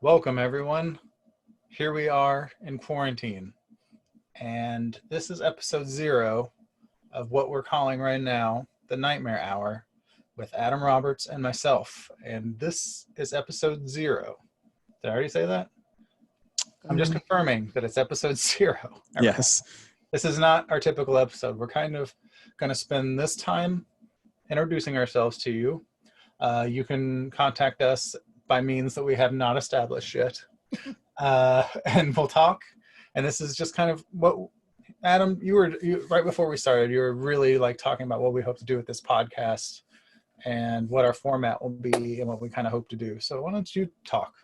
Welcome, everyone. Here we are in quarantine, and this is episode 0 of what we're calling right now the Nightmare Hour with Adam Roberts and myself. And this is episode 0. Did I already say that? I'm just confirming that it's episode 0. Yes. This is not our typical episode. We're kind of going to spend this time introducing ourselves to you. You can contact us by means that we have not established yet. And we'll talk. And this is just kind of what, Adam, you right before we started, you were really like talking about what we hope to do with this podcast and what our format will be and what we kind of hope to do. So why don't you talk?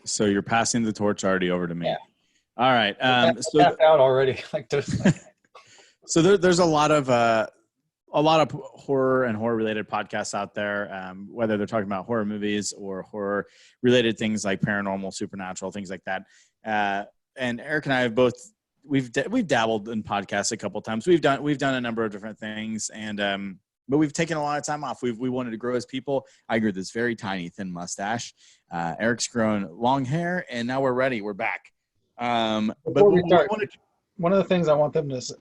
So you're passing the torch already over to me. Yeah. All right. So tapped out already. So there's a lot of horror and horror related podcasts out there, whether they're talking about horror movies or horror related things like paranormal, supernatural, things like that. And Eric and I have both, we've dabbled in podcasts a couple of times. We've done a number of different things, and but we've taken a lot of time off. We wanted to grow as people. I grew this very tiny, thin mustache. Eric's grown long hair, and now we're ready. We're back. Before we start, one of the things I want them to say,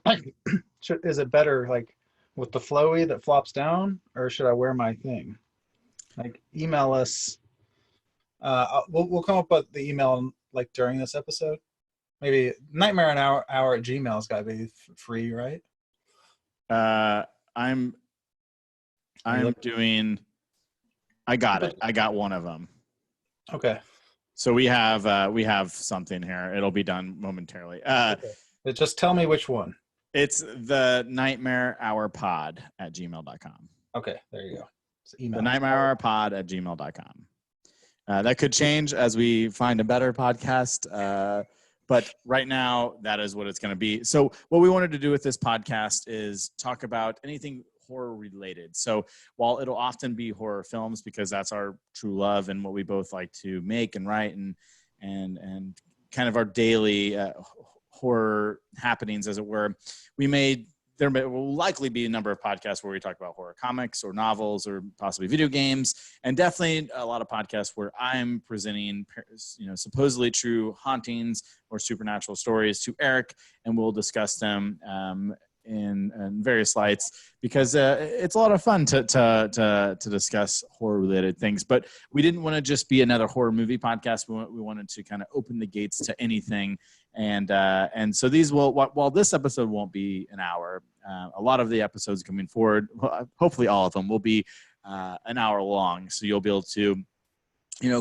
is it better like with the flowy that flops down, or should I wear my thing? Like, email us. We'll come up with the email like during this episode. Maybe nightmarehour at gmail's got to be free, right? I'm doing. I got it. I got one of them. Okay. So we have something here. It'll be done momentarily. Okay. Just tell me which one. It's the Nightmare Hour Pod at gmail.com. Okay, there you go. Email. The Nightmare Hour Pod at gmail.com. That could change as we find a better podcast. But right now, that is what it's going to be. So what we wanted to do with this podcast is talk about anything horror related. So while it'll often be horror films, because that's our true love and what we both like to make and write and kind of our daily horror happenings, as it were, there will likely be a number of podcasts where we talk about horror comics or novels or possibly video games, and definitely a lot of podcasts where I'm presenting, supposedly true hauntings or supernatural stories to Eric, and we'll discuss them in various lights, because it's a lot of fun to discuss horror related things. But we didn't want to just be another horror movie podcast. We wanted to kind of open the gates to anything. And so these while this episode won't be an hour, a lot of the episodes coming forward, hopefully all of them, will be an hour long. So you'll be able to,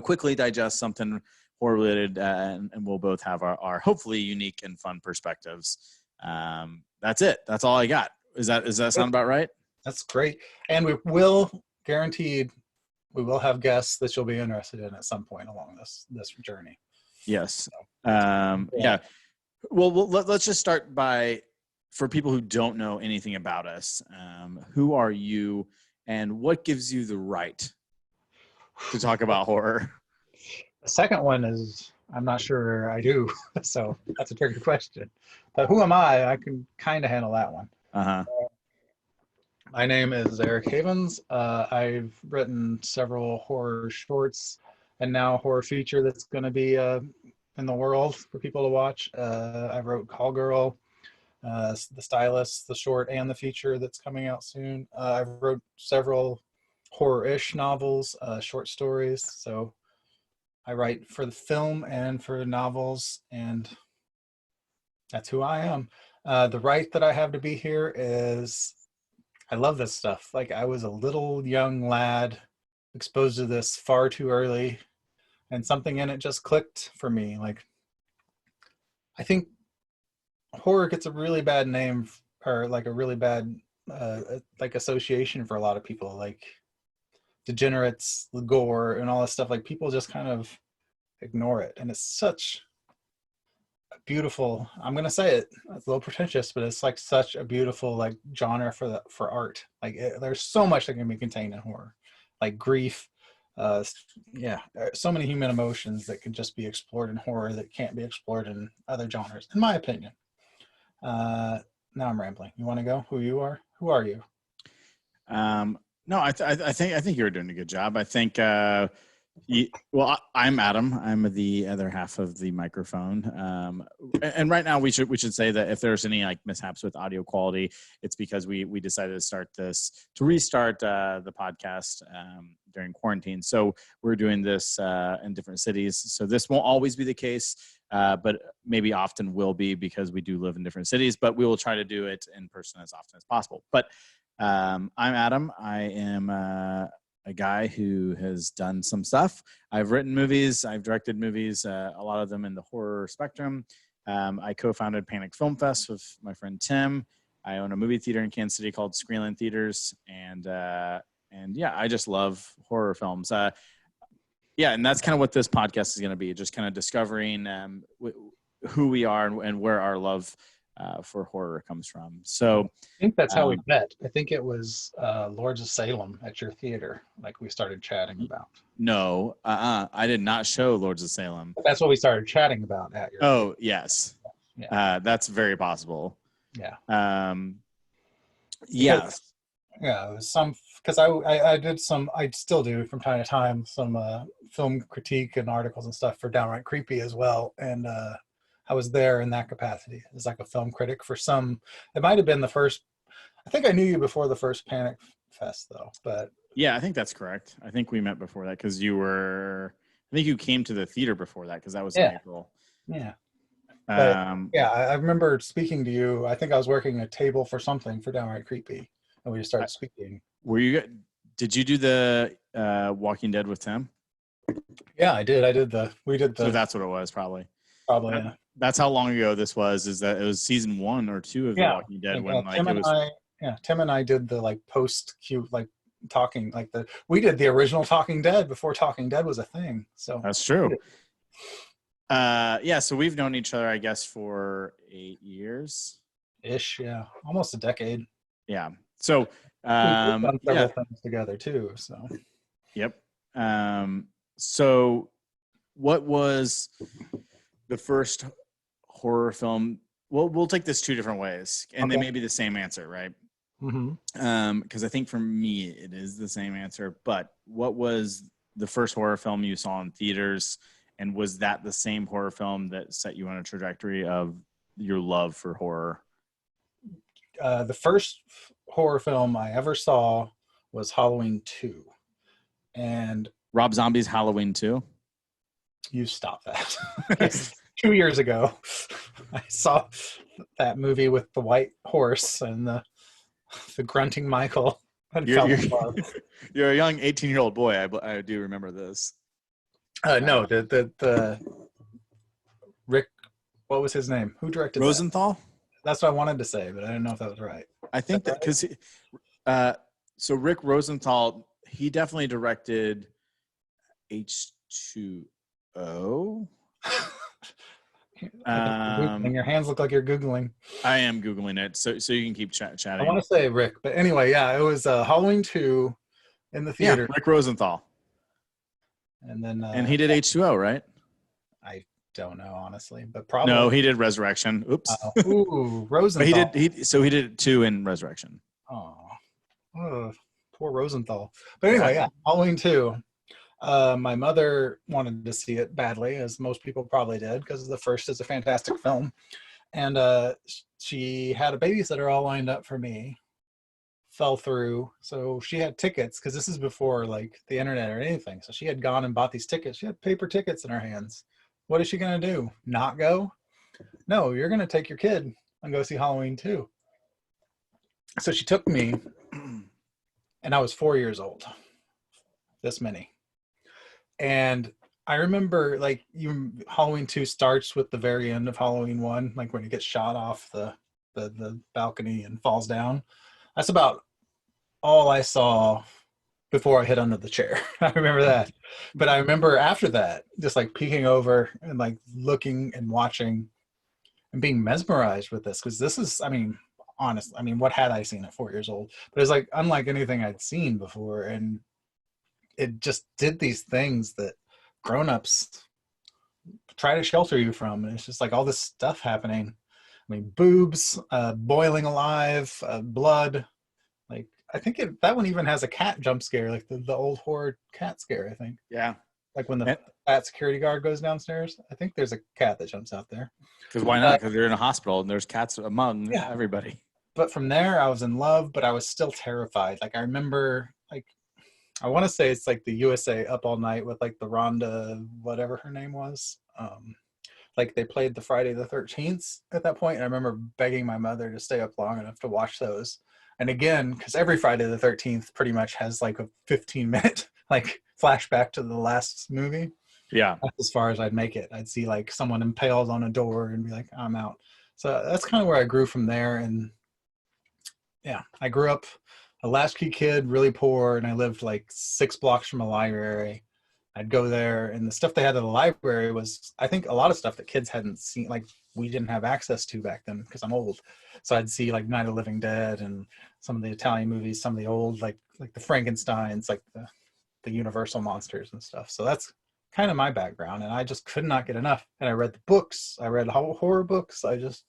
quickly digest something horror related, and we'll both have our hopefully unique and fun perspectives. That's it. That's all I got. Does that sound about right? That's great. And we will have guests that you'll be interested in at some point along this journey. Yes. Yeah. Well, let's just start by, for people who don't know anything about us, who are you and what gives you the right to talk about horror? The second one is, I'm not sure I do. So that's a tricky question. But who am I? I can kind of handle that one. Uh-huh. My name is Eric Havens. I've written several horror shorts and now a horror feature that's going to be in the world for people to watch. I wrote Call Girl, The Stylist, the short and the feature that's coming out soon. I wrote several horror-ish novels, short stories. So I write for the film and for novels, and that's who I am. The right that I have to be here is I love this stuff. Like, I was a little young lad exposed to this far too early, and something in it just clicked for me. Like, I think horror gets a really bad name, or like a really bad like association for a lot of people, like degenerates, the gore, and all this stuff. Like, people just kind of ignore it, and it's such a beautiful, I'm gonna say it, it's a little pretentious, but it's like such a beautiful like genre for art. Like, there's so much that can be contained in horror, like grief, so many human emotions that can just be explored in horror that can't be explored in other genres, in my opinion. Now I'm rambling. You want to go? Who you are? Who are you? No, I think you were doing a good job. I think Well, I'm Adam. I'm the other half of the microphone. And right now we should say that if there's any like mishaps with audio quality, it's because we decided to restart the podcast during quarantine. So we're doing this in different cities. So this won't always be the case, but maybe often will be because we do live in different cities. But we will try to do it in person as often as possible. But I'm Adam. I am a guy who has done some stuff. I've written movies. I've directed movies, a lot of them in the horror spectrum. I co-founded Panic Film Fest with my friend Tim. I own a movie theater in Kansas City called Screenland Theaters. And yeah, I just love horror films. Yeah, and that's kind of what this podcast is going to be, just kind of discovering who we are and where our love for horror comes from. So I think that's how we met. I think it was Lords of Salem at your theater, like we started chatting about. No, I did not show Lords of Salem. But that's what we started chatting about at your Oh, yes. Yeah. That's very possible. Yeah. Yes. Yeah, it was some, because I did some, I still do from time to time, some film critique and articles and stuff for Downright Creepy as well. And I was there in that capacity as like a film critic for some. It might have been the first. I think I knew you before the first Panic Fest, though. But yeah, I think that's correct. I think we met before that because you were. I think you came to the theater before that because that was in April. Yeah. Yeah, I remember speaking to you. I think I was working a table for something for Downright Creepy, and we just started speaking. Were you? Did you do the Walking Dead with Tim? Yeah, I did. We did the. So that's what it was, probably. Probably. Yeah. That's how long ago this was. Is that it was season 1 or 2 of The Walking Dead when like it was. Tim and I did the like post cue like talking like we did the original Talking Dead before Talking Dead was a thing. So that's true. Yeah, so we've known each other, I guess, for 8 years ish. Yeah, almost a decade. Yeah. So we've done several things together too. So yep. So what was the first horror film? Well, we'll take this 2 different ways, and they may be the same answer, right? Mm-hmm. Because I think for me it is the same answer. But what was the first horror film you saw in theaters, and was that the same horror film that set you on a trajectory of your love for horror? The first horror film I ever saw was Halloween 2, and Rob Zombie's Halloween 2. You stop that. 2 years ago, I saw that movie with the white horse and the grunting Michael. You're a young 18-year-old boy. I do remember this. No, the Rick, what was his name? Who directed Rosenthal? That's what I wanted to say, but I didn't know if that was right. I think that because so Rick Rosenthal, he definitely directed H2O. Your hands look like you're Googling. I am Googling it, so you can keep chatting. I want to say Rick, but anyway, yeah, it was Halloween 2 in the theater. Yeah, Rick Rosenthal. And then and he did H2O, right? I don't know, honestly, but probably. No, he did Resurrection. Oops. Ooh, Rosenthal. But he did 2 in Resurrection. Oh, poor Rosenthal. But anyway, yeah, Halloween 2. My mother wanted to see it badly, as most people probably did, because the first is a fantastic film. And she had a babysitter all lined up for me. Fell through. So she had tickets, because this is before like the internet or anything. So she had gone and bought these tickets. She had paper tickets in her hands. What is she going to do? Not go? No, you're going to take your kid and go see Halloween 2. So she took me, and I was 4 years old. This many. And I remember like Halloween 2 starts with the very end of Halloween 1, like when he gets shot off the balcony and falls down. That's about all I saw before I hid under the chair. I remember that. But I remember after that, just like peeking over and like looking and watching and being mesmerized with this. Because this is, I mean, honestly, I mean, what had I seen at 4 years old? But it's like unlike anything I'd seen before. And it just did these things that grown-ups try to shelter you from. And it's just like all this stuff happening. I mean, boobs, boiling alive, blood. Like, I think that one even has a cat jump scare, like the old horror cat scare, I think. Yeah. Like when the fat security guard goes downstairs, I think there's a cat that jumps out there. Because why not? Because they're in a hospital and there's cats among everybody. But from there, I was in love, but I was still terrified. Like I remember, like I want to say it's like the USA Up All Night with like the Rhonda, whatever her name was. Like they played the Friday the 13th at that point, and I remember begging my mother to stay up long enough to watch those. And again, because every Friday the 13th pretty much has like a 15-minute like flashback to the last movie. Yeah. That's as far as I'd make it. I'd see like someone impaled on a door and be like, I'm out. So that's kind of where I grew from there. And yeah, I grew up a latchkey kid, really poor, and I lived like 6 blocks from a library. I'd go there, and the stuff they had at the library was, I think, a lot of stuff that kids hadn't seen, like we didn't have access to back then because I'm old. So I'd see like Night of the Living Dead and some of the Italian movies, some of the old, like the Frankensteins, like the Universal monsters and stuff. So that's kind of my background, and I just could not get enough. And I read the books. I read horror books. There's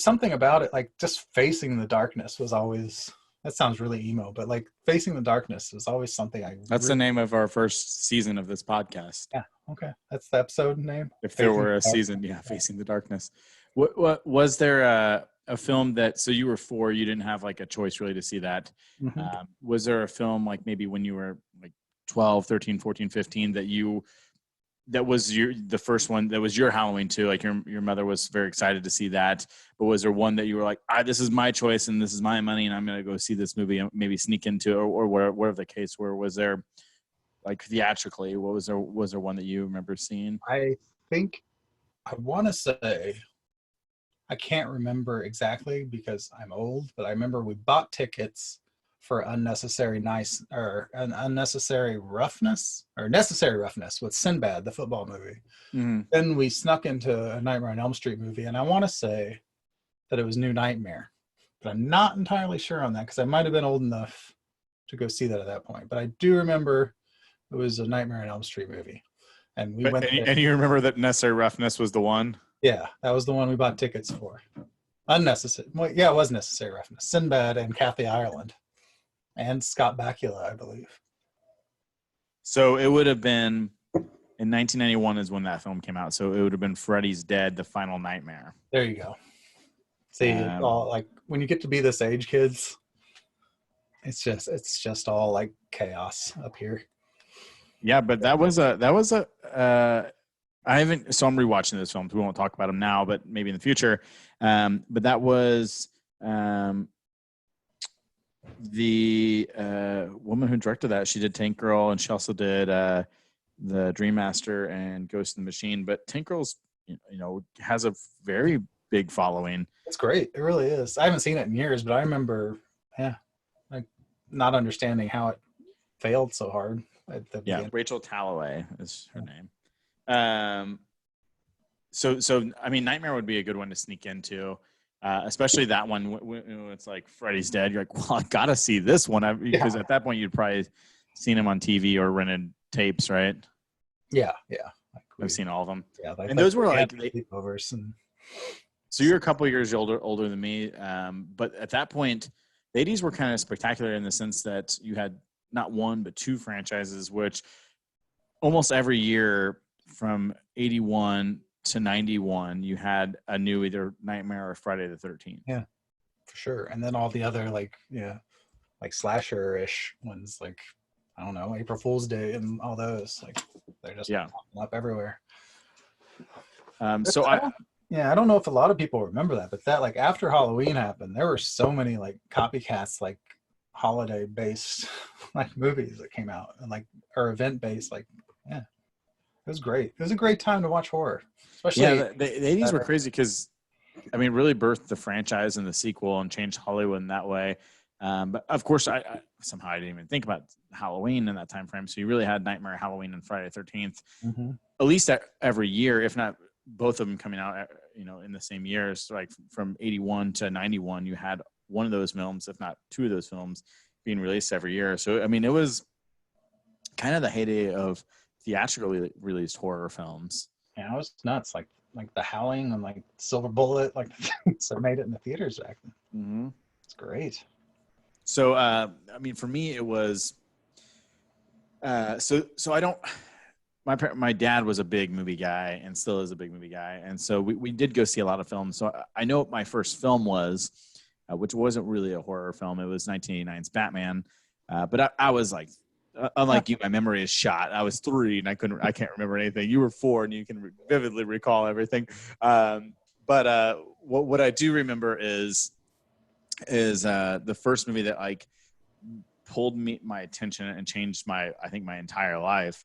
something about it, like just facing the darkness was always, that sounds really emo, but like facing the darkness is always something That's the name of our first season of this podcast. Yeah. Okay. That's the episode name. If there were a season, Facing the Darkness. What was there a film that, so you were 4, you didn't have like a choice really to see that. Mm-hmm. Was there a film like maybe when you were like 12, 13, 14, 15 that was the first one that was your Halloween too? Like your mother was very excited to see that, but was there one that you were like, this is my choice and this is my money and I'm going to go see this movie and maybe sneak into, or whatever the case were? Was there like theatrically, was there one that you remember seeing? I think I want to say, I can't remember exactly because I'm old, but I remember we bought tickets for Unnecessary Roughness with Sinbad, the football movie. Mm-hmm. Then we snuck into a Nightmare on Elm Street movie, and I want to say that it was New Nightmare, but I'm not entirely sure on that because I might have been old enough to go see that at that point. But I do remember it was a Nightmare on Elm Street movie, and we went there. And you remember that Necessary Roughness was the one? Yeah, that was the one we bought tickets for. Unnecessary. Well, yeah, it was Necessary Roughness. Sinbad and Kathy Ireland. And Scott Bakula, I believe. So it would have been in 1991 is when that film came out. So it would have been Freddy's Dead: The Final Nightmare. There you go. See, all, like when you get to be this age, kids, it's just all like chaos up here. Yeah, but that was a. I haven't. So I'm rewatching those films. We won't talk about them now, but maybe in the future. But that was. The woman who directed that, she did Tank Girl, and she also did the Dream Master and Ghost in the Machine. But Tank Girl's, has a very big following. It's great. It really is. I haven't seen it in years, but I remember, like not understanding how it failed so hard at the beginning. Rachel Talalay is her name. So I mean, Nightmare would be a good one to sneak into. Especially that one when it's like Freddy's Dead. You're like, well, I gotta see this one because at that point you'd probably seen him on TV or rented tapes, right? Yeah. I've seen all of them. Yeah, and those were like sleepovers. So you're a couple of years older than me, but at that point, the 80s were kind of spectacular in the sense that you had not one but 2 franchises, which almost every year from 81 to 91 you had a new either Nightmare or Friday the 13th. Yeah, for sure. And then all the other like slasher-ish ones, like I don't know, April Fool's Day and all those, like they're just popping up everywhere. I don't know if a lot of people remember that, but that like after Halloween happened, there were so many like copycats, like holiday based like movies that came out and like or event based, like it was great. It was a great time to watch horror. Especially the 80s were crazy because, I mean, really birthed the franchise and the sequel and changed Hollywood in that way. But of course, I somehow I didn't even think about Halloween in that time frame. So you really had Nightmare, Halloween, and Friday the 13th, at least every year, if not both of them coming out, in the same years. So like from 81 to 91, you had one of those films, if not 2 of those films, being released every year. So I mean, it was kind of the heyday of theatrically released horror films. Yeah, it was nuts. Like The Howling and like Silver Bullet, like so made it in the theaters back then. Mm-hmm. It's great. So I mean, for me, it was so I don't. my dad was a big movie guy and still is a big movie guy. And so we did go see a lot of films. So I know what my first film was, which wasn't really a horror film. It was 1989's Batman. But I was like, unlike you, my memory is shot. I was 3 and I can't remember anything. You were 4 and you can vividly recall everything. But what I do remember is the first movie that like pulled my attention and changed my entire life.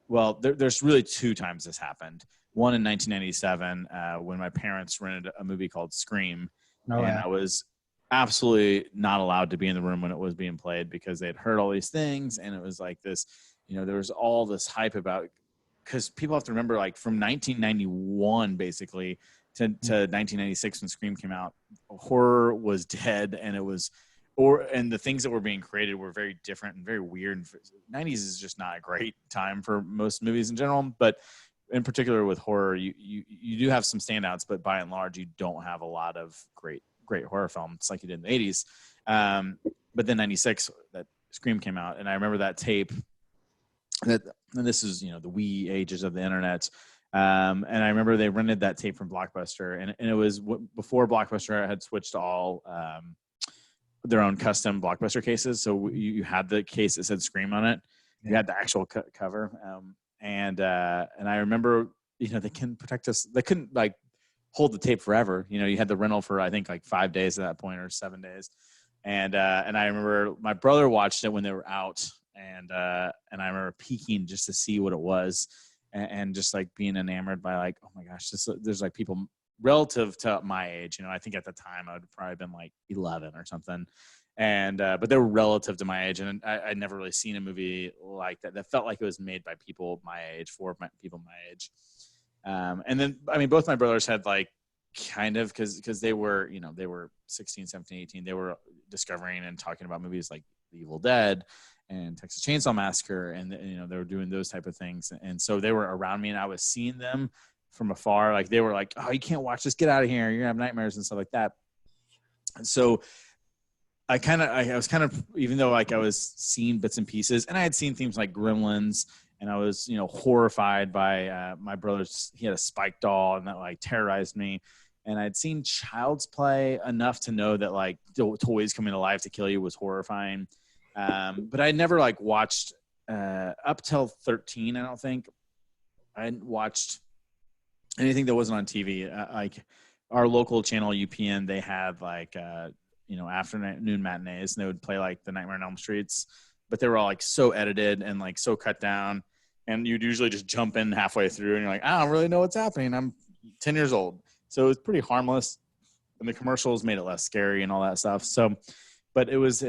Well, there's really 2 times this happened. One in 1997 when my parents rented a movie called Scream, and I was absolutely not allowed to be in the room when it was being played because they had heard all these things, and it was like this, there was all this hype about, because people have to remember, like from 1991 basically to 1996 when Scream came out, horror was dead, and it was. And the things that were being created were very different and very weird. And 90s is just not a great time for most movies in general, but in particular with horror, you do have some standouts, but by and large, you don't have a lot of great horror films like you did in the 80s. But then 96, that Scream came out, and I remember that tape. And this is the wee ages of the internet. And I remember they rented that tape from Blockbuster, and it was before Blockbuster had switched to all their own custom Blockbuster cases. So you had the case that said Scream on it. You had the actual cover. And I remember, they couldn't protect us. They couldn't like hold the tape forever. You had the rental for, I think, like 5 days at that point, or 7 days. And I remember my brother watched it when they were out, and I remember peeking just to see what it was, and just like being enamored by like, oh my gosh, there's like people relative to my age. I think at the time I would have probably been like 11 or something. And, but they were relative to my age. And I'd never really seen a movie like that felt like it was made by people my age, for people my age. And then, I mean, both my brothers had like kind of, cause they were, they were 16, 17, 18. They were discovering and talking about movies like The Evil Dead and Texas Chainsaw Massacre. And, they were doing those type of things. And so they were around me, and I was seeing them from afar. Like they were like, oh, you can't watch this, get out of here, you're gonna have nightmares and stuff like that. And so I was kind of, even though like I was seeing bits and pieces, and I had seen things like Gremlins, and I was horrified by my brother's, he had a Spike doll, and that like terrorized me. And I'd seen Child's Play enough to know that like toys coming to life to kill you was horrifying, but I never like watched up till 13. I don't think I hadn't watched anything that wasn't on TV. Like our local channel UPN, they had like afternoon matinees, and they would play like the Nightmare on Elm Streets, but they were all like so edited and like so cut down, and you'd usually just jump in halfway through and you're like, I don't really know what's happening, I'm 10 years old. So it was pretty harmless, and the commercials made it less scary and all that stuff. So, but it was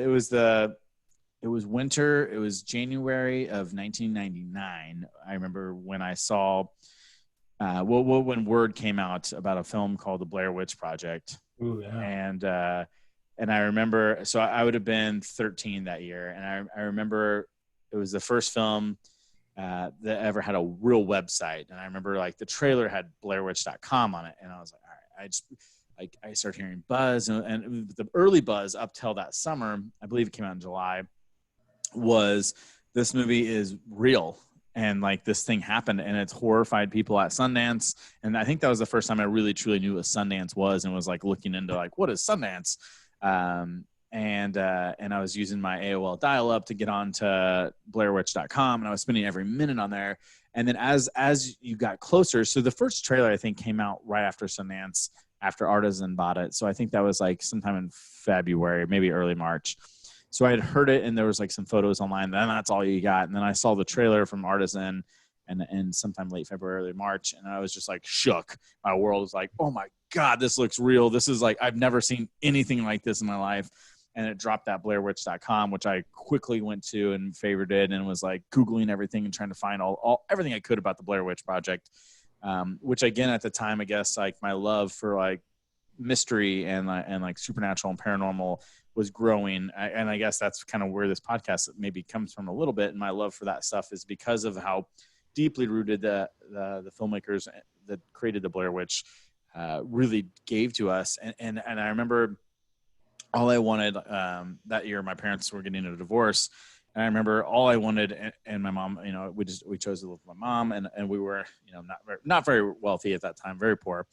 winter, it was January of 1999. I remember when I saw when word came out about a film called The Blair Witch Project. Ooh, yeah. And I remember, so I would have been 13 that year. And I remember it was the first film that ever had a real website. And I remember like the trailer had BlairWitch.com on it. And I was like, all right, I started hearing buzz, and the early buzz up till that summer, I believe it came out in July, was this movie is real. And like this thing happened, and it's horrified people at Sundance. And I think that was the first time I really truly knew what Sundance was, and was like looking into like, what is Sundance? And I was using my AOL dial-up to get on to BlairWitch.com, and I was spending every minute on there. And then as you got closer, so the first trailer I think came out right after Sundance, after Artisan bought it. So I think that was like sometime in February, maybe early March. So I had heard it, and there was like some photos online, and that's all you got. And then I saw the trailer from Artisan and sometime late February, early March, and I was just like shook. My world was like, oh my God, this looks real. This is like, I've never seen anything like this in my life. And it dropped that BlairWitch.com, which I quickly went to and favored it, and was like Googling everything and trying to find everything I could about the Blair Witch Project. Which again, at the time, I guess like my love for like mystery and like supernatural and paranormal was growing. And I guess that's kind of where this podcast maybe comes from a little bit. And my love for that stuff is because of how deeply rooted the filmmakers that created the Blair Witch really gave to us. And I remember all I wanted that year, my parents were getting a divorce, And I remember all I wanted, and my mom, we chose to live with my mom, and we were, not very wealthy at that time, very poor.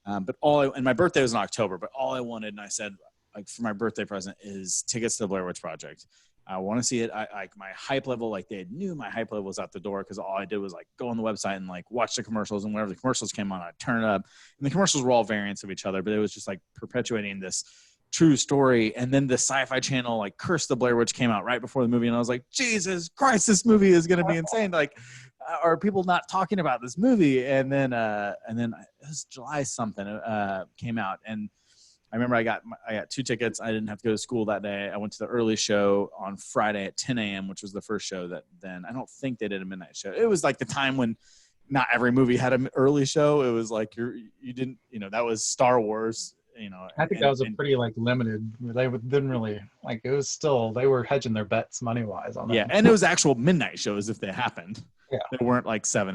But and my birthday was in October, but all I wanted, and I said, like, for my birthday present is tickets to the Blair Witch Project. I want to see it. My hype level, like they knew my hype level was out the door, because all I did was like go on the website and like watch the commercials, and whenever the commercials came on, I'd turn it up. And the commercials were all variants of each other, but it was just like perpetuating this true story. And then the Sci-Fi Channel, like, Curse the Blair Witch came out right before the movie, and I was like, Jesus Christ, this movie is going to be insane. Like, are people not talking about this movie? And then it was July something came out, and I remember I got 2 tickets. I didn't have to go to school that day. I went to the early show on Friday at 10 a.m., which was the first show that then. I don't think they did a midnight show. It was like the time when not every movie had an early show. It was like you didn't, that was Star Wars. I think that was a pretty like limited. They didn't really like. It was still, they were hedging their bets money wise on that. Yeah, and it was actual midnight shows if they happened. Yeah, they weren't like 7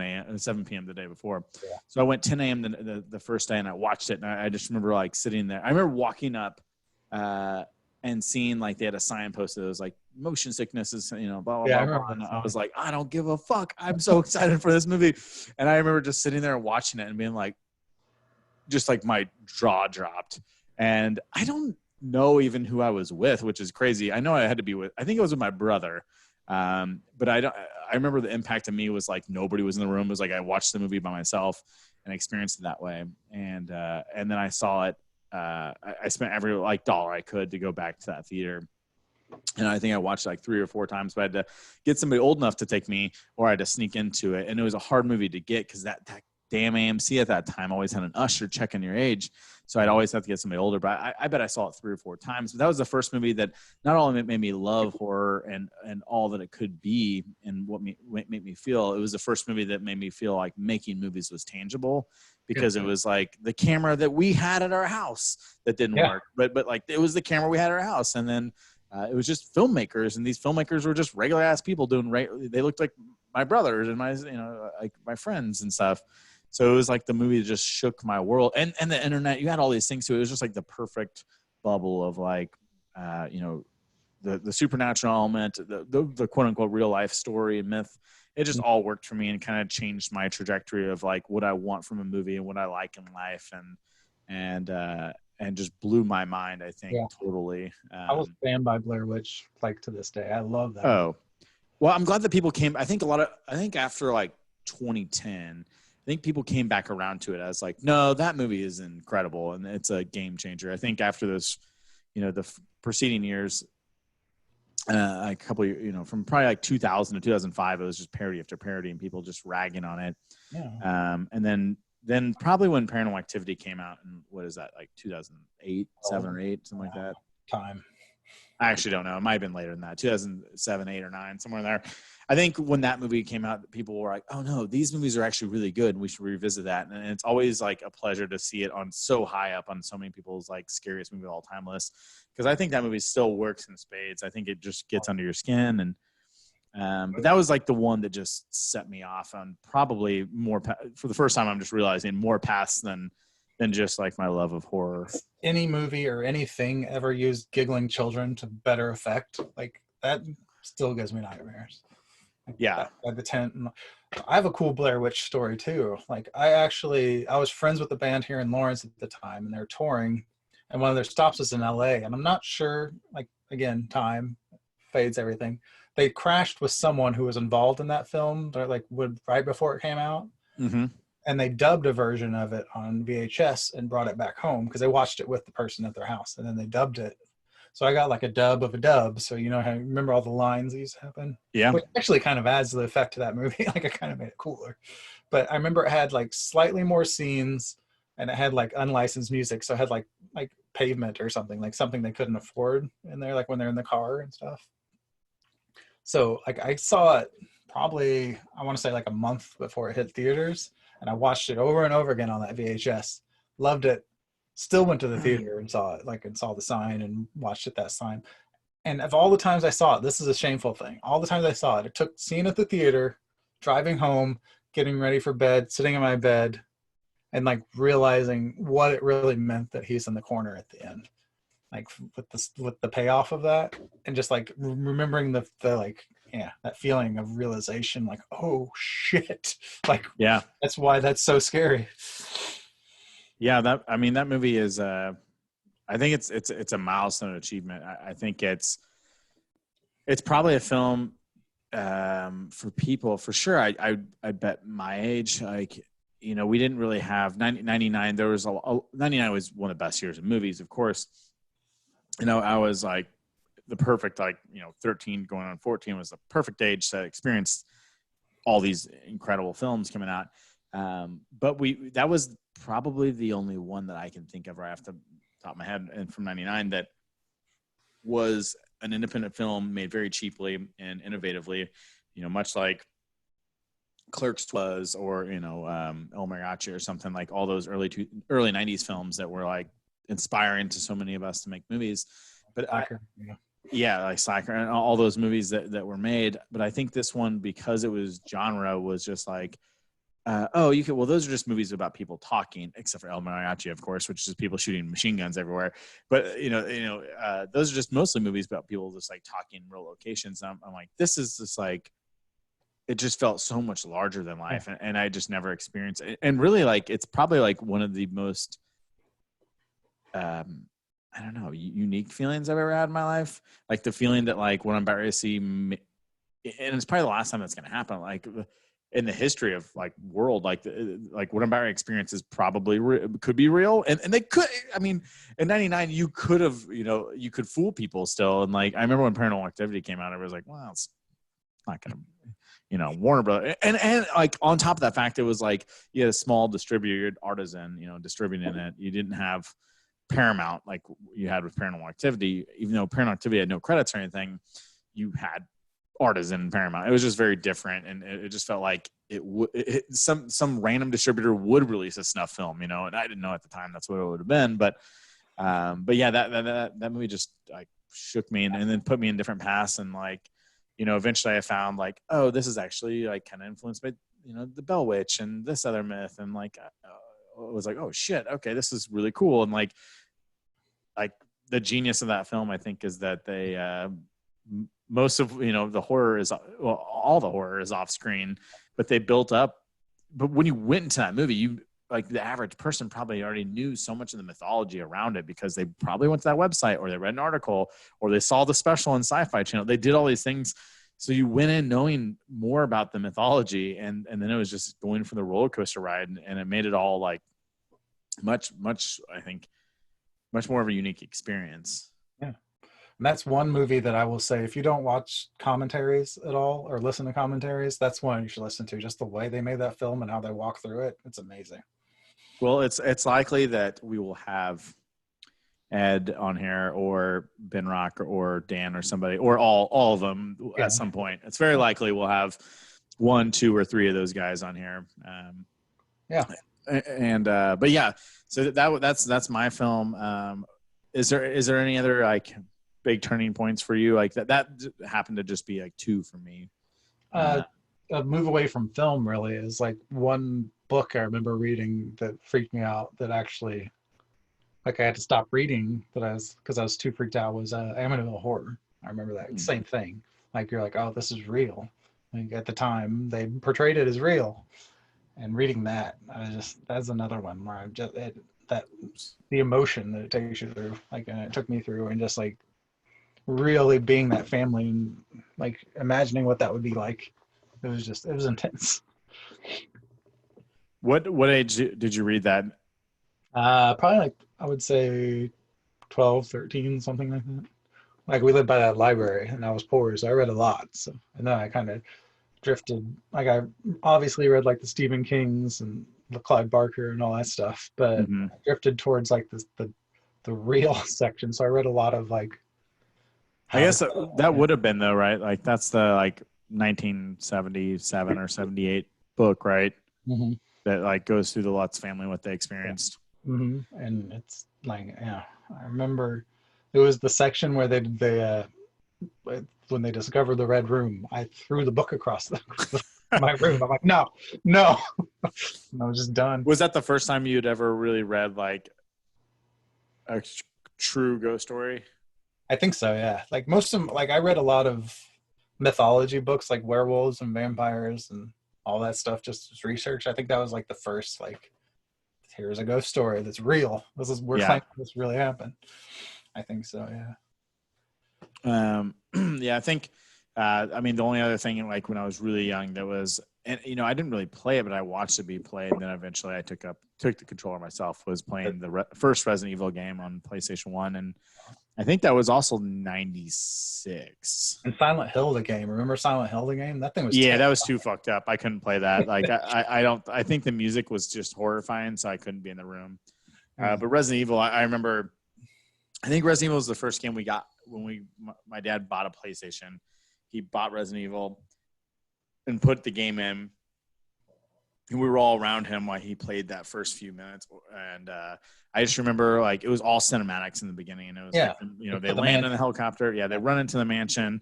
p.m. the day before. Yeah. So I went 10 a.m. the first day, and I watched it, and I just remember like sitting there. I remember walking up and seeing like they had a sign posted that was like motion sickness is blah blah yeah, blah. And I was like, I don't give a fuck. I'm so excited for this movie. And I remember just sitting there and watching it and being like, just like my jaw dropped. And I don't know even who I was with, which is crazy. I know I had to be with, I think it was with my brother. But I remember the impact on me was like nobody was in the room. It was like I watched the movie by myself and experienced it that way. And then I saw it. I spent every like dollar I could to go back to that theater. And I think I watched like 3 or 4 times, but I had to get somebody old enough to take me, or I had to sneak into it. And it was a hard movie to get, because that damn AMC at that time always had an usher checking your age. So I'd always have to get somebody older, but I bet I saw it 3 or 4 times. But that was the first movie that not only made me love horror and all that it could be and what made me feel, it was the first movie that made me feel like making movies was tangible, because it was like the camera that we had at our house that didn't work, but like it was the camera we had at our house. And then it was just filmmakers, and these filmmakers were just regular ass people they looked like my brothers and my, like my friends and stuff. So it was like the movie that just shook my world, and the internet. You had all these things too. It was just like the perfect bubble of like, the supernatural element, the quote unquote real life story and myth. It just all worked for me and kind of changed my trajectory of like what I want from a movie and what I like in life, and just blew my mind. I think totally. I was a fan by Blair Witch like to this day. I love that. Oh, well, I'm glad that people came. I think after like 2010. I think people came back around to it as like, no, that movie is incredible and it's a game changer. I think after this, the preceding years, a couple of, from probably like 2000 to 2005, it was just parody after parody and people just ragging on it. Yeah. And then probably when Paranormal Activity came out, and what is that, like 2008, 7 or 8, something like that. Time. I actually don't know. It might have been later than that, 2007, 8 or 9, somewhere in there. I think when that movie came out, people were like, oh no, these movies are actually really good, and we should revisit that. And it's always like a pleasure to see it on so high up on so many people's like scariest movie of all time list. Because I think that movie still works in spades. I think it just gets under your skin. And but that was like the one that just set me off on probably more, for the first time, I'm just realizing more paths than just like my love of horror. Any movie or anything ever used giggling children to better effect, like that still gives me nightmares. Yeah. At the tent. I have a cool Blair Witch story too. Like I was friends with the band here in Lawrence at the time, and they're touring, and one of their stops was in LA. And I'm not sure, like, again, time fades everything. They crashed with someone who was involved in that film. They're like right before it came out. Mm-hmm. And they dubbed a version of it on VHS and brought it back home because they watched it with the person at their house, and then they dubbed it. So I got like a dub of a dub. So remember all the lines that used to happen? Yeah. Which actually kind of adds the effect to that movie. Like it kind of made it cooler. But I remember it had like slightly more scenes, and it had like unlicensed music. So it had like Pavement or something, like something they couldn't afford in there, like when they're in the car and stuff. So like I saw it probably, I want to say like a month before it hit theaters. And I watched it over and over again on that VHS. Loved it. Still went to the theater and saw it, and saw the sign and watched it that time. And of all the times I saw it, this is a shameful thing. All the times I saw it, it took seeing it at the theater, driving home, getting ready for bed, sitting in my bed, and like realizing what it really meant that he's in the corner at the end. like with the payoff of that, and just like remembering the like, yeah, that feeling of realization, like, oh shit, like Yeah. that's why that's so scary. Yeah. That movie is, I think it's a milestone achievement. I think it's probably a film for people for sure. I bet my age, like, we didn't really have 99. There was 99 was one of the best years of movies, of course. I was like the perfect, like, 13 going on 14 was the perfect age to experience all these incredible films coming out. But that was probably the only one that I can think of right off the top of my head, and from 99, that was an independent film made very cheaply and innovatively, much like Clerks was, or El Mariachi or something, like all those early 90s films that were like inspiring to so many of us to make movies. But Slacker, like Slacker and all those movies that were made. But I think this one, because it was genre, was just like, those are just movies about people talking, except for El Mariachi, of course, which is people shooting machine guns everywhere. But those are just mostly movies about people just like talking in real locations. I'm like, this is just like, it just felt so much larger than life, and I just never experienced it. And really, like, it's probably like one of the most, I don't know, unique feelings I've ever had in my life. Like the feeling that, like, when I'm about to see, and it's probably the last time that's going to happen, like in the history of like world, like what I'm about to experience is probably could be real. And they could, I mean, in 99, you could have, you could fool people still. And like, I remember when Paranormal Activity came out, I was like, well, it's not going to, Warner Brothers. And like on top of that fact, it was like, you had a small distributed artisan, distributing it. You didn't have Paramount like you had with Paranormal Activity. Even though Paranormal Activity had no credits or anything, you had artisan Paramount. It was just very different, and it just felt like some random distributor would release a snuff film, and I didn't know at the time that's what it would have been. But yeah, that movie just like shook me and then put me in different paths. And like, eventually I found like, oh, this is actually like kind of influenced by the Bell Witch and this other myth, and like I was like, oh shit, okay, this is really cool. And like the genius of that film, I think, is that they most of the horror is, well, all the horror is off screen, but they built up. But when you went into that movie, you, like, the average person probably already knew so much of the mythology around it, because they probably went to that website, or they read an article, or they saw the special on Sci-Fi Channel. They did all these things. So you went in knowing more about the mythology, and then it was just going for the roller coaster ride, and it made it all like much, I think, much more of a unique experience. yeah. And that's one movie that I will say, if you don't watch commentaries at all or listen to commentaries, that's one you should listen to. Just the way they made that film and how they walk through it, it's amazing. Well, it's likely that we will have Ed on here, or Ben Rock, or Dan, or somebody, or all of them at some point. It's very likely we'll have 1, 2, or 3 of those guys on here. But yeah, so that's my film. Is there any other like big turning points for you? Like that happened to just be like 2 for me. A move away from film really is like one book I remember reading that freaked me out, that actually, like, I had to stop reading because I was too freaked out, was Amityville Horror. I remember that same thing. Like, you're like, oh, this is real. Like, at the time they portrayed it as real, and reading that, that's another one where I'm just the emotion that it takes you through, like, and it took me through, and just like really being that family and like imagining what that would be like. It was intense. What age did you read that? Probably like, I would say 12, 13, something like that. Like, we lived by that library and I was poor, so I read a lot. So, and then I kind of drifted. Like, I obviously read like the Stephen Kings and the Clive Barker and all that stuff, but I drifted towards like the real section. So I read a lot of like. I guess that would have been though, right? Like that's the like 1977 or 78 book, right? Mm-hmm. That like goes through the Lutz family, what they experienced. Mm-hmm. And it's like, yeah, I remember it was the section where they when they discovered the Red Room, I threw the book across my room. I'm like, no. And I was just done. Was that the first time you'd ever really read like a true ghost story? I think so, yeah. Like most of them, like I read a lot of mythology books like werewolves and vampires and all that stuff just as research. I think that was like the first like here's a ghost story that's real. We're Yeah. claiming this really happened. I think so, yeah. Yeah, I think, I mean, the only other thing, like when I was really young, that was, and I didn't really play it, but I watched it be played. And then eventually I took the controller myself, was playing the first Resident Evil game on PlayStation 1. And I think that was also 96. And Silent Hill the game. Remember Silent Hill the game? That thing was Yeah, terrible. that was too fucked up. I couldn't play that. Like, I think the music was just horrifying, so I couldn't be in the room. But Resident Evil, I remember, I think Resident Evil was the first game we got when my dad bought a PlayStation. He bought Resident Evil and put the game in, and we were all around him while he played that first few minutes. And I just remember, like, it was all cinematics in the beginning, and it was Yeah. like, they land in the helicopter, yeah, they run into the mansion,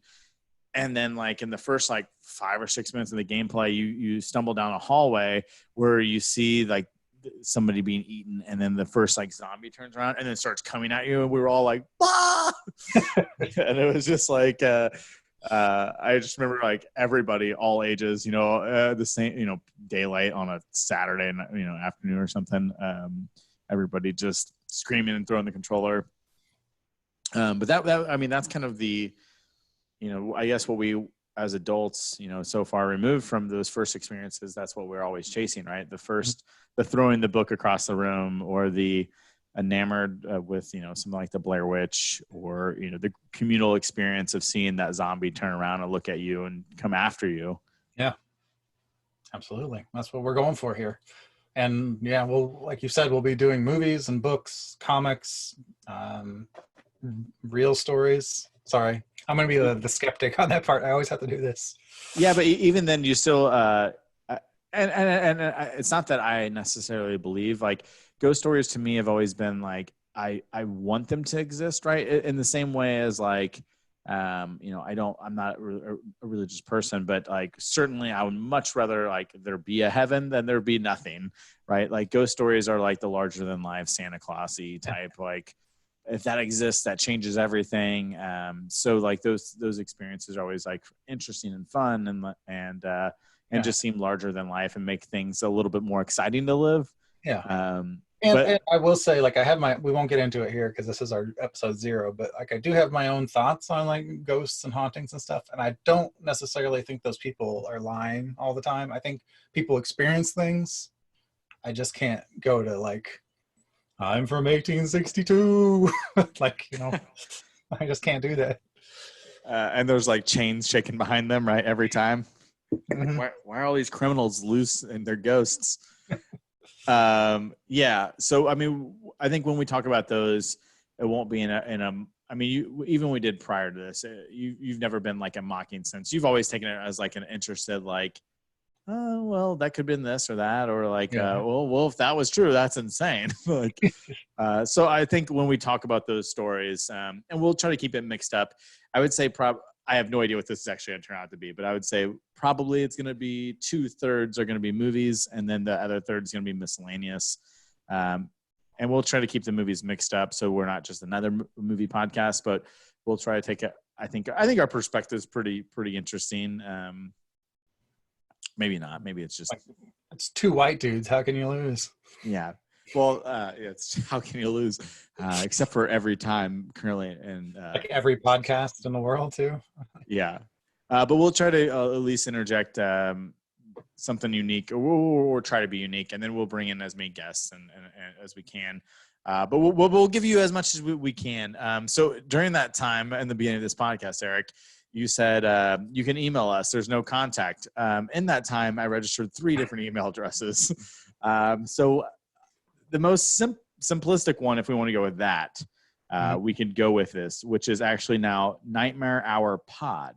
and then like in the first like 5 or 6 minutes of the gameplay, you stumble down a hallway where you see like somebody being eaten, and then the first like zombie turns around and then starts coming at you, and we were all like, ah! And it was just like I just remember like everybody, all ages, the same, daylight on a Saturday, afternoon or something, everybody just screaming and throwing the controller. But that I mean, that's kind of the, I guess what we as adults, so far removed from those first experiences, that's what we're always chasing, right? The throwing the book across the room, or the enamored with, something like the Blair Witch, or, the communal experience of seeing that zombie turn around and look at you and come after you. Yeah, absolutely. That's what we're going for here. And yeah, well, like you said, we'll be doing movies and books, comics, real stories. Sorry, I'm going to be the skeptic on that part. I always have to do this. Yeah, but even then, you still, and it's not that I necessarily believe, like, ghost stories to me have always been like, I want them to exist, right? In the same way as like, I'm not a religious person, but like certainly I would much rather like there be a heaven than there be nothing, right? Like ghost stories are like the larger than life Santa Claus-y type, like, if that exists, that changes everything. So like those experiences are always like interesting and fun, and just seem larger than life and make things a little bit more exciting to live. Yeah. And I will say, like, we won't get into it here because this is our episode 0, but like I do have my own thoughts on like ghosts and hauntings and stuff. And I don't necessarily think those people are lying all the time. I think people experience things. I just can't go to like, I'm from 1862. Like, I just can't do that. And there's like chains shaking behind them, right? Every time. Mm-hmm. Why are all these criminals loose and they're ghosts? Yeah. So, I mean, I think when we talk about those, it won't be in a, I mean, even we did prior to this, you've never been like a mocking sense. You've always taken it as like an interested, like, oh, well, that could have been this or that, or like, well, if that was true, that's insane. Like, so I think when we talk about those stories, and we'll try to keep it mixed up, I would say I have no idea what this is actually going to turn out to be, but I would say probably it's going to be 2/3 are going to be movies, and then the other third is going to be miscellaneous. And we'll try to keep the movies mixed up, so we're not just another movie podcast, but we'll try to take it. I think our perspective is pretty interesting. Maybe not. Maybe it's just it's 2 white dudes. How can you lose? Yeah. Well, it's how can you lose? Except for every time currently, and like every podcast in the world too. Yeah, but we'll try to at least interject something unique, or try to be unique, and then we'll bring in as many guests and as we can. But we'll give you as much as we can. So during that time in the beginning of this podcast, Eric, you said you can email us. There's no contact. In that time, I registered 3 different email addresses. So the most simplistic one, if we want to go with that, we can go with this, which is actually now nightmarehourpod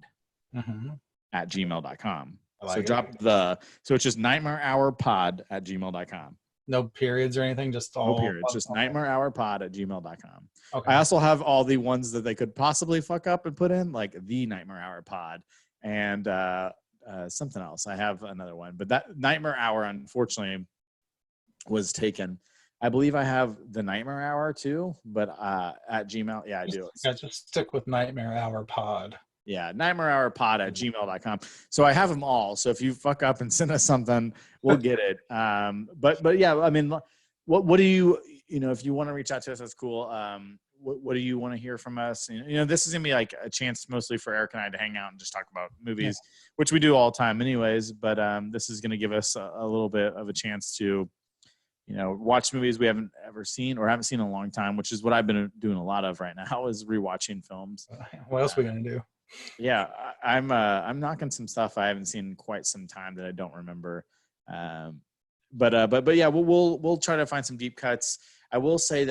at gmail.com. So drop so it's just nightmarehourpod at gmail.com. No periods or anything, just all. No periods, just nightmarehourpod at gmail.com. Okay. I also have all the ones that they could possibly fuck up and put in, like the Nightmare Hour Pod and something else. I have another one, but that Nightmare Hour, unfortunately, was taken. I believe I have the Nightmare Hour too, but at Gmail, yeah, I do. Yeah, just stick with Nightmare Hour Pod. Yeah, nightmarehourpod@gmail.com. So I have them all. So if you fuck up and send us something, we'll get it. But yeah, I mean, what do you, if you want to reach out to us, that's cool. What do you want to hear from us? This is gonna be like a chance mostly for Eric and I to hang out and just talk about movies, which we do all the time anyways. But this is gonna give us a little bit of a chance to, watch movies we haven't ever seen or haven't seen in a long time, which is what I've been doing a lot of right now, is rewatching films. What else are we gonna do? Yeah, I'm knocking some stuff I haven't seen in quite some time that I don't remember. But yeah, we'll try to find some deep cuts. I will say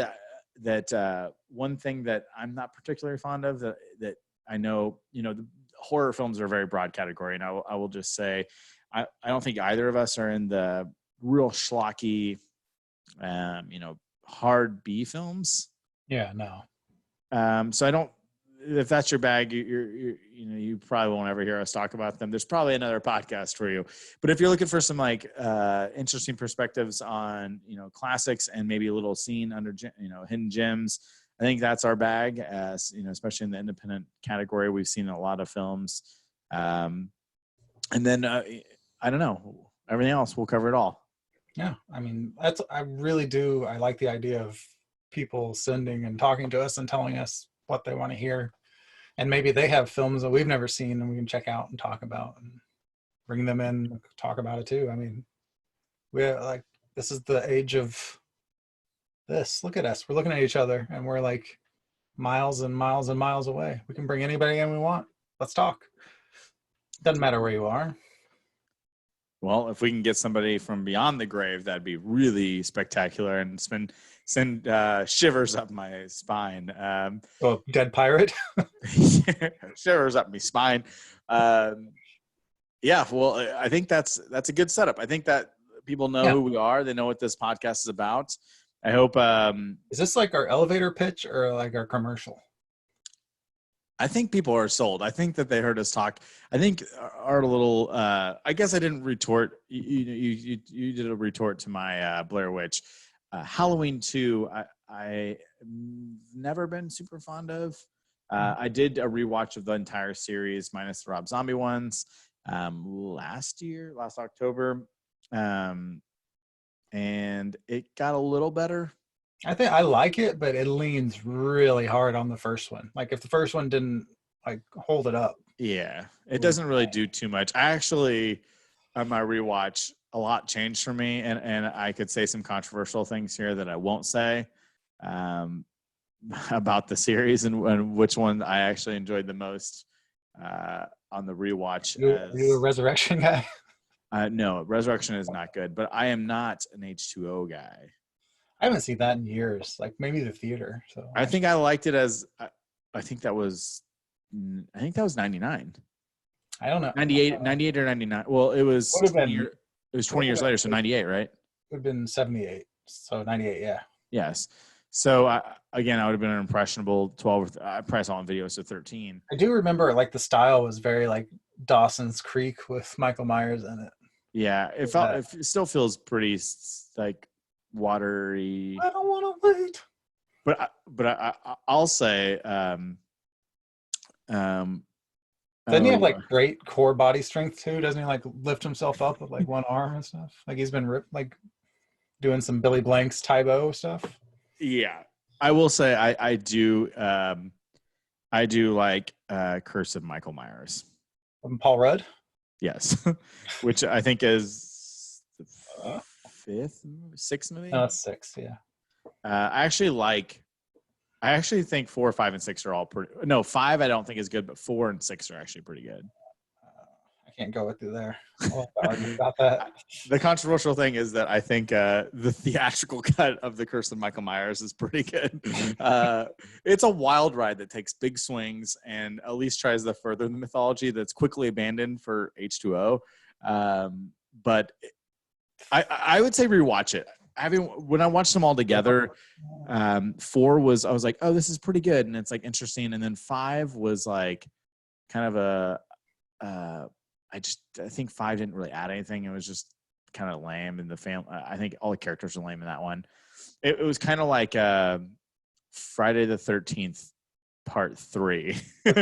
that one thing that I'm not particularly fond of that I know, the horror films are a very broad category, and I will just say I don't think either of us are in the real schlocky, hard B films. Yeah, no. So I don't. If that's your bag, you probably won't ever hear us talk about them. There's probably another podcast for you. But if you're looking for some interesting perspectives on classics and maybe a little scene under hidden gems, I think that's our bag. As especially in the independent category, we've seen a lot of films. And then I don't know, everything else we'll cover it all. Yeah, I mean I really do. I like the idea of people sending and talking to us and telling us what they want to hear, and maybe they have films that we've never seen and we can check out and talk about and bring them in and talk about it too. I mean, we're this is the age of this. Look at us, we're looking at each other and we're like miles and miles and miles away. We can bring anybody in we want. Let's talk. Doesn't matter where you are. Well, if we can get somebody from beyond the grave, that'd be really spectacular and send shivers up my spine. Dead pirate. Shivers up my spine. Yeah, well, I think that's a good setup. I think that people know who we are. They know what this podcast is about. I hope. Is this like our elevator pitch or like our commercial? I think people are sold. I think that they heard us talk. I think our little. I guess I didn't retort. You did a retort to my Blair Witch. Halloween 2. I've never been super fond of. I did a rewatch of the entire series minus the Rob Zombie ones last October, and it got a little better. I think I like it, but it leans really hard on the first one. Like if the first one didn't hold it up. Yeah, it doesn't really do too much. I actually, on my rewatch, a lot changed for me, and I could say some controversial things here that I won't say about the series and which one I actually enjoyed the most on the rewatch. You a Resurrection guy? No, Resurrection is not good, but I am not an H2O guy. I haven't seen that in years, like maybe the theater. So I think I liked it as I think that was 99. I don't know. 98 or 99. Well, it was 20 years later, so 98, right? It would have been 78. So 98, yeah. Yes. So again, I would have been an impressionable 12 I probably saw on video, so 13. I do remember the style was very like Dawson's Creek with Michael Myers in it. Yeah, it still feels pretty like watery. I don't want to wait. But I'll say, doesn't he have great core body strength too? Doesn't he lift himself up with one arm and stuff? He's been ripped, doing some Billy Blanks Tybo stuff. Yeah, I will say I do like Curse of Michael Myers. Paul Rudd. Yes, which I think is the sixth movie. No, it's 6. Yeah. I actually think 4, 5, and 6 are all pretty. No, 5 I don't think is good, but 4 and 6 are actually pretty good. I can't go with you there. I'll argue about that. The controversial thing is that I think the theatrical cut of The Curse of Michael Myers is pretty good. It's a wild ride that takes big swings and at least tries to further the mythology that's quickly abandoned for H2O. But I would say rewatch it. When I watched them all together, 4 was, I was like, oh, this is pretty good. And it's interesting. And then 5 was kind of I think 5 didn't really add anything. It was just kind of lame, and the family. I think all the characters are lame in that one. It was kind of like Friday the 13th Part 3, Oh,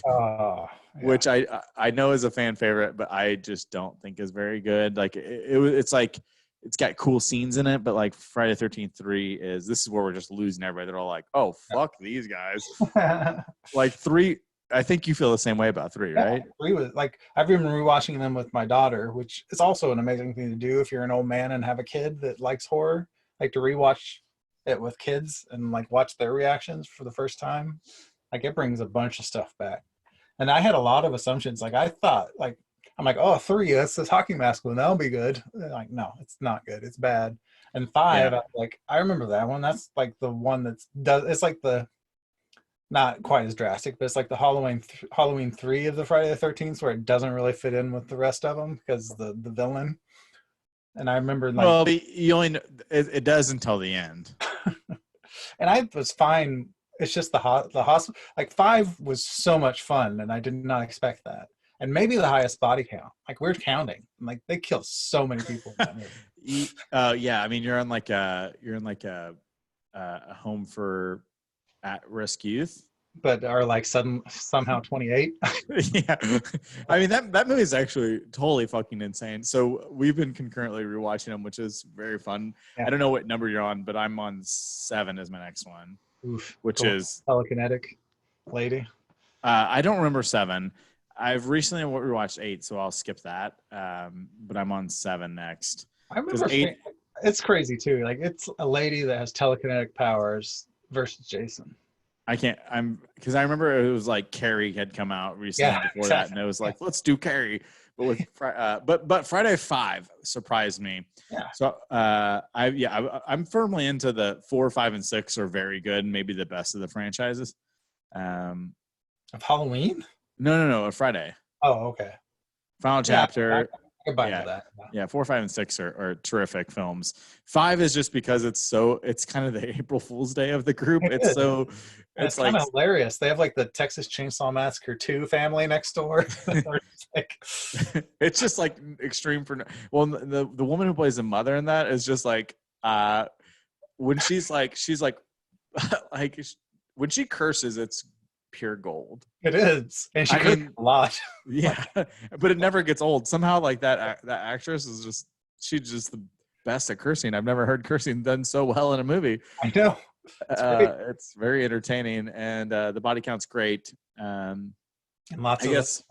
yeah. which I know is a fan favorite, but I just don't think is very good. Like it's like it's got cool scenes in it, but like Friday the 13th 3 this is where we're just losing everybody. They're all like, oh fuck these guys. Like 3. I think you feel the same way about 3, right? I agree with like I've been rewatching them with my daughter, which is also an amazing thing to do if you're an old man and have a kid that likes horror. Like to rewatch it with kids and like watch their reactions for the first time. Like it brings a bunch of stuff back. And I had a lot of assumptions. Like I thought, like I'm like, oh, 3, that's this hockey mask one, that'll be good. And like, no, it's not good. It's bad. And 5, Yeah. I remember that one. That's like the one it's like the not quite as drastic, but it's like the Halloween 3 of the Friday the 13th, where it doesn't really fit in with the rest of them because the villain. And I remember like, Well, you only it does until the end. and I was fine. It's just the hospital. Like 5 was so much fun, and I did not expect that. And maybe the highest body count. Like we're counting. Like they kill so many people in that movie. Yeah, I mean you're in like a home for at-risk youth. But are like somehow 28. Yeah, I mean that movie is actually totally fucking insane. So we've been concurrently rewatching them, which is very fun. Yeah. I don't know what number you're on, but I'm on 7 as my next one. Oof, which cool. is telekinetic lady. I don't remember 7. I've recently rewatched 8, so I'll skip that. But I'm on 7 next. I remember 8. It's crazy too. Like it's a lady that has telekinetic powers versus Jason. Because I remember it was like Carrie had come out recently before that, and it was like, let's do Carrie. But with but Friday 5 surprised me. Yeah. So I'm firmly into the 4, 5, and 6 are very good, and maybe the best of the franchises. Of Halloween? No, a Friday. Oh, okay. Final chapter. I can buy that. Yeah, 4, 5, and 6 are terrific films. 5 is just because it's kind of the April Fool's Day of the group. It's like kind of hilarious. They have like the Texas Chainsaw Massacre 2 family next door. It's just like extreme for the woman who plays the mother in that is just like when she's like like when she curses, it's pure gold. It is, and she curses a lot. Yeah, but it never gets old. Somehow, like that actress is she's just the best at cursing. I've never heard cursing done so well in a movie. I know. It's very entertaining, and the body count's great. And lots I guess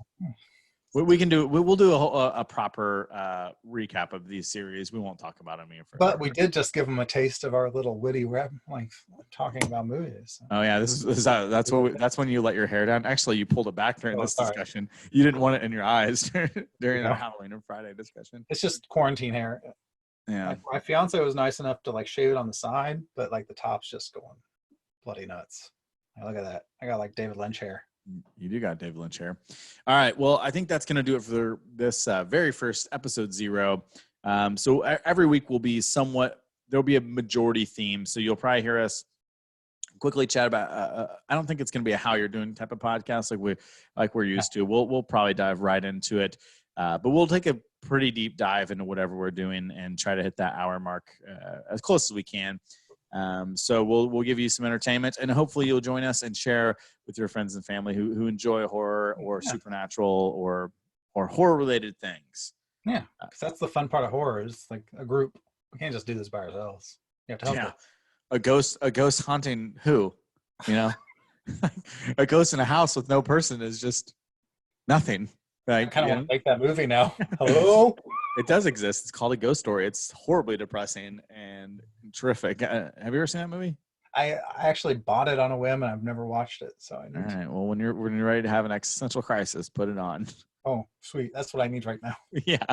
we can do. We'll do a proper recap of these series. We won't talk about them here. But we did just give them a taste of our little witty rap, like talking about movies. Oh yeah, that's when you let your hair down. Actually, you pulled it back during this discussion. You didn't want it in your eyes during the Halloween or Friday discussion. It's just quarantine hair. Yeah. Like, my fiance was nice enough to like shave it on the side, but like the top's just going bloody nuts. Look at that. I got like David Lynch hair. You do got David Lynch hair. All right. Well, I think that's going to do it for this very first episode 0. So every week will be there'll be a majority theme. So you'll probably hear us quickly chat about, I don't think it's going to be a how you're doing type of podcast like we're used to. We'll probably dive right into it. But we'll take a pretty deep dive into whatever we're doing and try to hit that hour mark as close as we can. So we'll give you some entertainment, and hopefully you'll join us and share with your friends and family who enjoy horror or supernatural or horror related things. Yeah, because that's the fun part of horror is like a group. We can't just do this by ourselves. You have to help. Yeah, a ghost haunting who, a ghost in a house with no person is just nothing. Like, I kind of want to make that movie now. Hello. It does exist. It's called A Ghost Story. It's horribly depressing and terrific. Have you ever seen that movie? I actually bought it on a whim, and I've never watched it. So all right. Well, when you're ready to have an existential crisis, put it on. Oh, sweet. That's what I need right now. Yeah.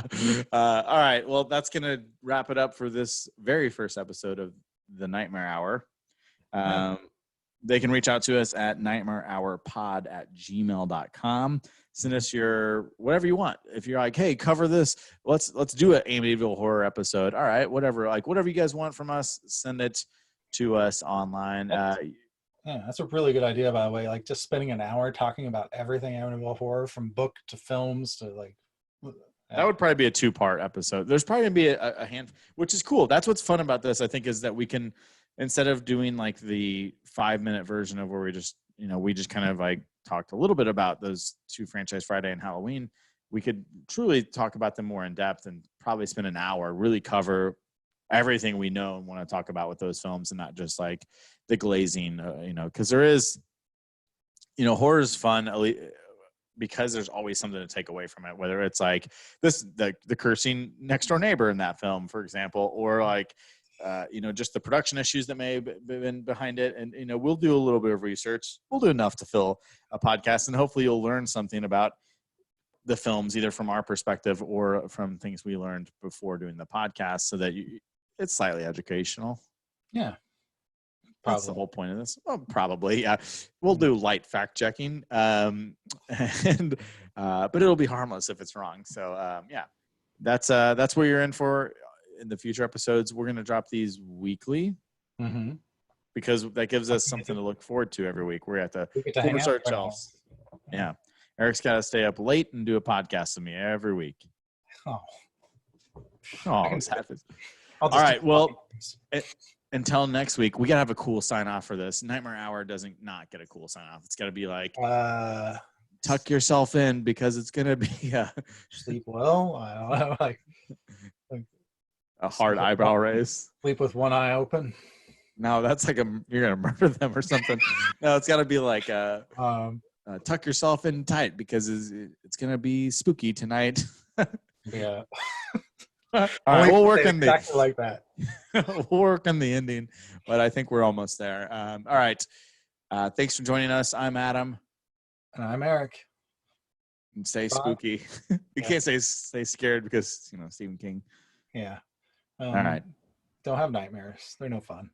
All right. Well, that's gonna wrap it up for this very first episode of the Nightmare Hour. They can reach out to us at nightmarehourpod@gmail.com. Send us your whatever you want. If you're like, hey, cover this, let's do an Amityville horror episode. All right, whatever you guys want from us, send it to us online. Yeah, that's a really good idea, by the way. Like just spending an hour talking about everything Amityville horror, from book to films to like That would probably be a 2-part episode. There's probably gonna be a hand, which is cool. That's what's fun about this, I think, is that we can, instead of doing like the 5-minute version of where we just kind of like talked a little bit about those 2, Franchise Friday and Halloween, we could truly talk about them more in depth and probably spend an hour, really cover everything we know and want to talk about with those films, and not just like the glazing, because there is, horror is fun, because there's always something to take away from it, whether it's like the cursing next door neighbor in that film, for example, or like, just the production issues that may have been behind it. And, we'll do a little bit of research. We'll do enough to fill a podcast, and hopefully you'll learn something about the films, either from our perspective or from things we learned before doing the podcast, so that it's slightly educational. Yeah. That's the whole point of this. Well, probably, yeah. We'll do light fact checking, but it'll be harmless if it's wrong. So, yeah, that's what you're in for in the future episodes. We're gonna drop these weekly, because that gives us something to look forward to every week. We're at the corner store shelves. Yeah, Eric's got to stay up late and do a podcast with me every week. It's happened. All right, well. Until next week, we gotta have a cool sign off for this. Nightmare Hour doesn't not get a cool sign off. It's gotta be like, tuck yourself in, because it's gonna be sleep well. I don't know, like a hard eyebrow raise. Sleep with one eye open. No, that's like you're gonna murder them or something. No, it's gotta be like tuck yourself in tight, because it's gonna be spooky tonight. Yeah. All right, we'll work on exactly like that. We'll work on the ending, but I think we're almost there. All right. Thanks for joining us. I'm Adam. And I'm Eric. And stay spooky. You can't say stay scared, because, Stephen King. Yeah. All right. Don't have nightmares. They're no fun.